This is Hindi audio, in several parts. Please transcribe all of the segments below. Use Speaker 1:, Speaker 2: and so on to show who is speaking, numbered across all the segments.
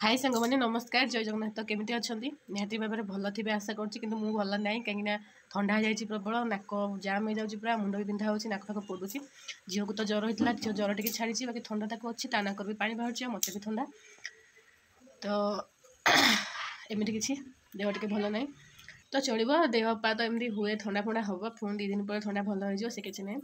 Speaker 1: हाय सांग मैंने नमस्कार जय जगन्नाथ। तो केमी अच्छा निहाती भाव में भल थे आशा करुँच कि मुझे भल ना कहीं ठंडा हो प्रबल नाक जाम हो जाऊँगी पूरा मुंड भी बिंधा हो नाक फाक पड़ुची। झील को तो ज्वर होता है, झील ज्वर टी छाड़ी बाकी ठंडा ताक अच्छी ता नाक भी पा बाहर मत भी ठंडा तो एमती किसी देह टी भल ना तो चलो देह पा तो एमती हुए ठंडा फंडा हम पुणी 2 दिन पर ठंडा भल हो किसी ना।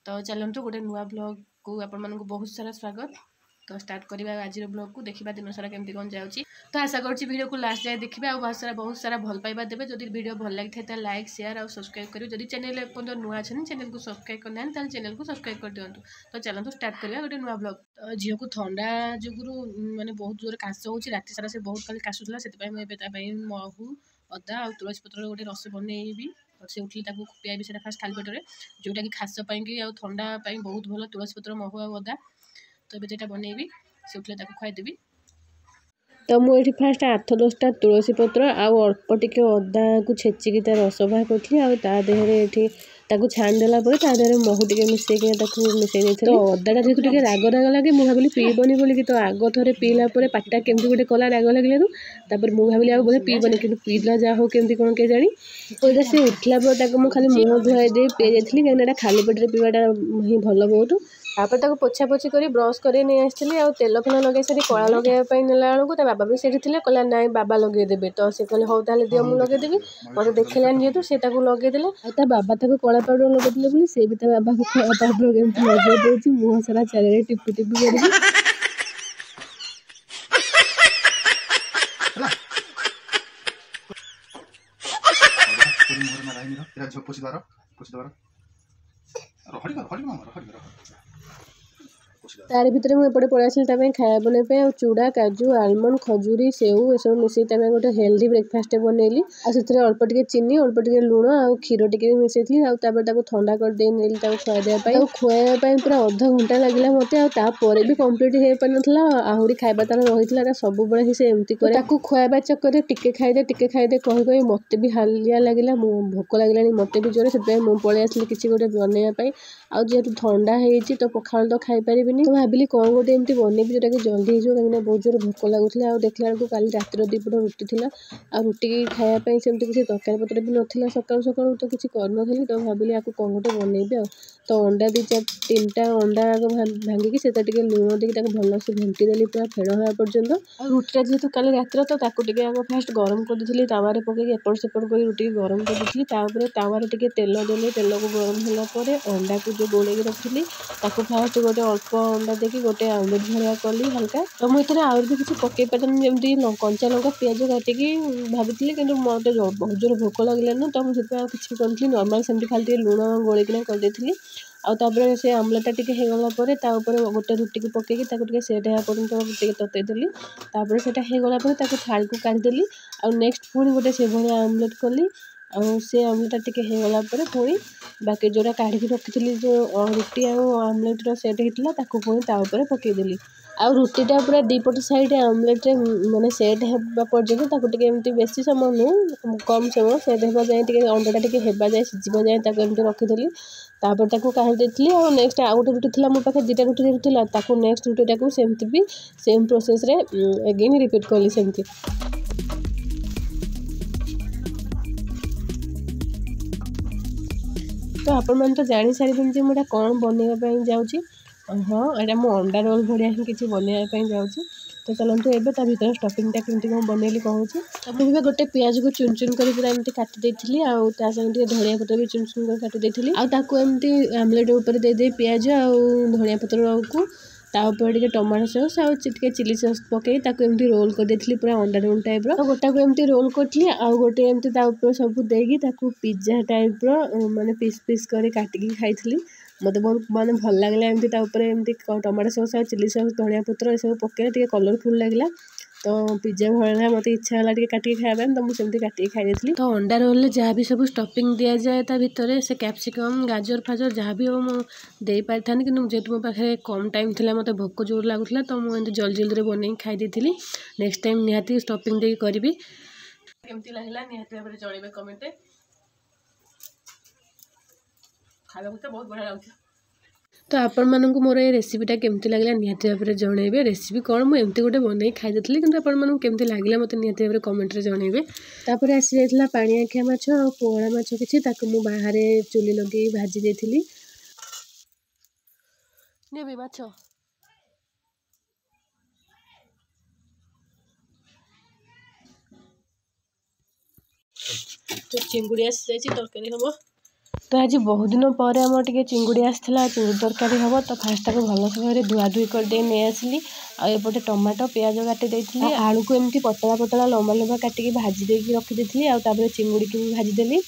Speaker 1: तो चलतु गोटे नुआ ब्लॉग को आपण मानक बहुत सारा स्वागत। तो स्टार्ट करवा आज ब्लॉग को देखा दिन सारा केमती कौन जाऊँगी। तो आशा करुँच वीडियो को लास्ट जाए देखिए और बहुत सारा भल पाइबा देवे। जब वीडियो भल लगी था लाइक शेयर और सब्सक्राइब करेंगे। जब चैनल नुआ अच्छे चैनल को सब्सक्राइब करना चैनल को सब्सक्राइब कर दिंतु। तो चलते स्टार्ट करवा गोटे नुआ ब्लॉग। तो झील को ठंडा जुगु माने बहुत जोर काश हो रात सारा से बहुत खाली काशुला से महू अदा और तुलसी पत्र गोटे रस बनईबी से उठिले पियाबी से फास्ट खाली पेटर जोटा कि खास ठंडा बहुत भल तुलसी पत्र महू और अदा। तो ये बनईबी से उठिले खुआदेवी। तो मुझे फास्ट 8-10टा तुलसी पत्र आउ अल्प टिके अदा को छेचिकी तार रस बाहर करी देहरे छाणीदेला देहरे महू टे मिसेक मिसई नहीं। तो अदाटा जेहतु राग राग लगे मुझे भावी पीबनी बोलिकी तो आग थे पीला पाटा केमती गोटे कला राग लगे मुझे भावी आ बोले पीबनी कि पीला जहाँ हो केमती कौन के जानी तो से उठला मुझे खाली मुह धुआई दे पी जाइली कहीं खाली पेटे पीवाटा ही भल बहुत। तापर ताको पोछा पोछी कर ब्रश कर नहीं आसती और तेल फेल लगे सारी कला लगे नेला बेलू बाबा भी से कहला ना बाबा लगेदेवे। तो सी कहले हौ ताले दियो मुझे लगेदेवी मत देखलानी जेहतु से लगेदेले और बाबा कला पाउडर लगेदेले से भी बाबा को कला पाउडर केमती लगे दूसरी मुह सारा चारे टिपी टिपी तार भितर मुझे पड़े आसली खाया बनवाई और चूड़ा काजू आलमंड खजूरी सेऊ ये सब मिसई गोटे हेल्दी ब्रेकफास्ट बनैली और से अल्प टिके चीनी अल्प टिके लुण और क्षीर टिके मिसई और ठंडा कर खुआदेवाई खुआई पूरा अध घंटा लगे मत और भी कम्प्लीट हो पार ना आहरी खाଇବା तार रही सब बड़े से एमती खुआवा चक्कर टिके खाईदे कही मत भी हालिया लगे भोक लगे मत भी जोर से मुझे पलि आसली किसी गोटे बनवाई आ जेहतु ठंडा होती तो पखाल तो खाई पारि तो भाविली कौन गोटे एमती बनैबी जोटा कि जल्दी हो कहीं बहुत जोर भोक लगुला और देखला बेलू काली रातिर 2 पट रुटी थी और रुटी खायापी सेमती किसी तरकारी पत्र भी नाला सकाल सकाल तो किसी करनी तो भाविली आपको कौन गोटे बनैबी तो अंडा 2-3टा अंडा आग भांगिकी से लुण देकी भल से घंटी देली पूरा फेड़ हवा पर्यंत और रुटीटा जेहतु काली रातिर तो आग फास्ट गरम कर दी तावारे पकईकि एपट सेपट कर रुटी गरम कर दी तावारे तेल देली तेल को गरम होगापर अंडा को जो गोल रखी फास्ट गोटे अल्प अंडा देखिए गोटे आमलेट भरिया कली हल्का तो मुझे आउर भी किसी पकई पारती जमी कंचा लंका पिज काटिकी भाभी कि मत बहुत जोर भोक लगे ना तो मुझे किसी भी करी नर्माल सेमती खाली लुण गोलैकिना करदेली आउे से आमलेटा टी होगापर गोटे रुटी को पकईकि सेट होगा पर्यटन ततईदेली से होगापर थाली को काढ़ीदेली और नेक्स्ट पुणी गोटे से भाया आमलेट कली और से आमलेटा टी होगापर पुणी बाकी जोड़ा काढ़ी रखी जो रुटी आमलेट सेट होता पुणी ताऊपर पकईदेली और रुटीटा पूरा 2 पट साइड आमलेट माने सेट होगा पर्यटन एमती बेसी समय नुह कम समय सेट होगा जाए अंडाटा टी होगा जाए सीझा जाए एमती रखीदेली तापर काढ़ी और नेक्स्ट आउ गोटे रुटी थी मो पाखे 2टा रुटी था नेक्स्ट रुटीटा सेमती भी सेम प्रोसेस रे अगेन रिपीट कली सेमती। तो आपण मैंने तो जानी सारे मुझे कौन बनवाई जाऊँगी। हाँ यहाँ मो अंडा रोल भाया ही किसी बनवाई जाऊँगी। तो चलते एवं ता भर स्टफिंगटा केमती कौन बनैली कहूँ तो मुझे गोटे पियाज को चुन चुन कर पूरा एमती काटिदेली और संगे धनिया पत्र भी चुन चुन कर काटिदेली आमती आमलेट उपर दे पियाज और धनिया पत्र को तापर टे टमाटो सॉस और चिली सॉस पकई एमती रोल कर देती पूरा अंडा रोल टाइप तो गोटा को एमती रोल करी आउ गोटे एमती सब देगी पिज्जा टाइप माने पीस पीस कर काटिकी खाई मत बहुत माने भल लगे एमती एमती टमाटो सॉस और चिली सॉस धनिया पत्र सब पकड़े कलरफुल लगे तो पिज्जा भाया मत इच्छा है काटिक खाया तो मुझे सेमती काटिक खाई तो अंडा रोल जहाँ भी सब स्टफिंग दि जाए ता भितर से कैप्सिकम गाजर फाजर जहाँ भी हो मुझे पारि था कि जेहतु मो पाखे कम टाइम थी मत भोक जोर लगुला तो मुझे जल्दी जल्दी बन खाई नेक्स्ट टाइम निहाती स्टफिंग दे करी केमती लगला निहाती भाव में जणवे कमेंट खावा तो बहुत बढ़िया लगे। तो आपण मोर ये रेसिपीटा केमती लागला निहाती भाव में जनइबे। रेसिपी कौन मुझे एमती गोटे बनई खाई कि आपण केमती लागला मत निहाती भाव में कमेंट रे जनइबे। तापर आसी जाइथिला पानी आखिया माछ और पोहड़ा माछ किछि ताकु मु बाहर चुली लगे भाजी देथिली। नेबे माछ तो चिंगुड़ी आसी जाइछि तरकारी हम। तो आज बहुत दिन पर आम टे चिंगुड़ी आसाला चिंगुड़ी तरकारी हम। तो फास्ट ताको भल से भाव धुआ धुई करदे नहीं आसली। आउटे टमाटो प्याज काटी देती आलू को एमती पतला पतला लंबा लंबा काटिकी भाजी देकी रखी आउे चिंगुड़ी की भी भाजीदेली।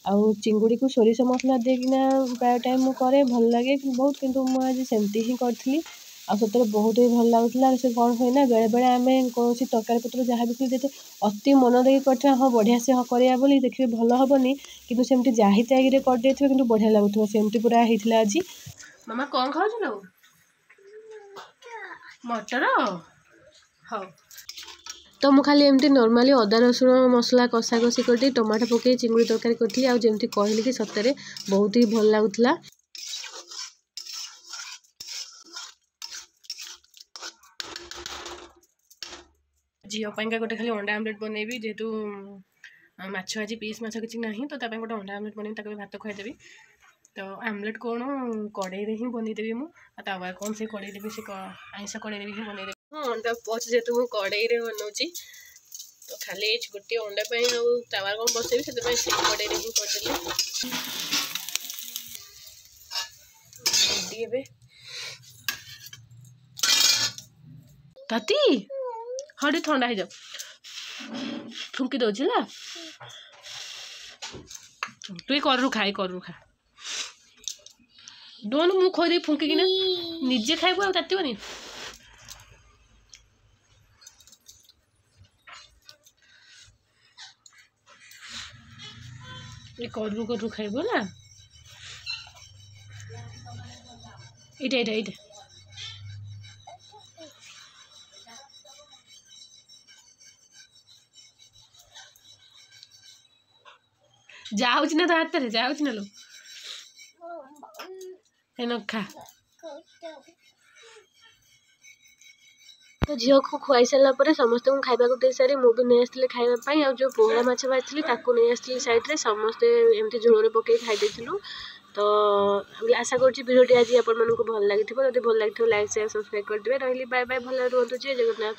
Speaker 1: आउ चिंगुड़ी को सोरिष मसला देकिना प्राय टाइम मु करे भल लगे बहुत किंतु मु आज सेमती ही करथली। आ सतरे बहुत ही भल लगुला। से कौन हुए ना बेले बेले आम कौन तरकारी पत्र जहाँ भी देते अति मन देकी कर हाँ बढ़िया से हाँ करा बोली देखिए भल हेनी कि सेमती जाही ताइरे करदे कि बढ़िया लगुव सेमती पूरा होता आज। मामा कौन खाऊ मटर हाँ तो मुझे खाली एमती नॉर्मली अदा रसुण मसला कषा कषी कर टमाटो पकई चिंगुड़ी तरकारी करी आमती कहली कि सतरे बहुत ही भल लगुला। झीपाई गोटे खाली अंडा आमलेट बनैबी जेहेतु माछ आज पीस माछ किसी ना तो गोटे अंडा आमलेट बनैबी ताको भात खुआदेवी। तो आमलेट कौन कड़े ही बनईदेवी मुझे तवा कौन से कड़े से आइंस कड़े ही बनईदेवी। हाँ अंडा पच जेहतु मुझे कड़े बनाऊँगी तो खाली गोटे अंडा तवा कौन बसैबी से कड़े ही करदेली। ताती हाँ टे ठंडा हो जाओ फुंकी दौची ना तु करू खा खा डोन मु खोदे फुंकी कि निजे खाइबू तातीबनी। करू करू खाइबू ना इटा इटा इटा जाऊँ ना तो हाथ में जाऊँ ना लो खा। तो झील को खुआई सारापर समस्त खाइबा दे सारी मुझे नहीं आसती खाइबा जो पोहड़ा माछ भाजी नहीं आसती सैड्रे समस्ते एमती झोल पकई खाई। तो आशा करूँ आज आपको भल लगी जब भल लगी लाइक शेयर सब्सक्राइब करदे। रही बाय बाय भल रुहतु जय जगन्नाथ।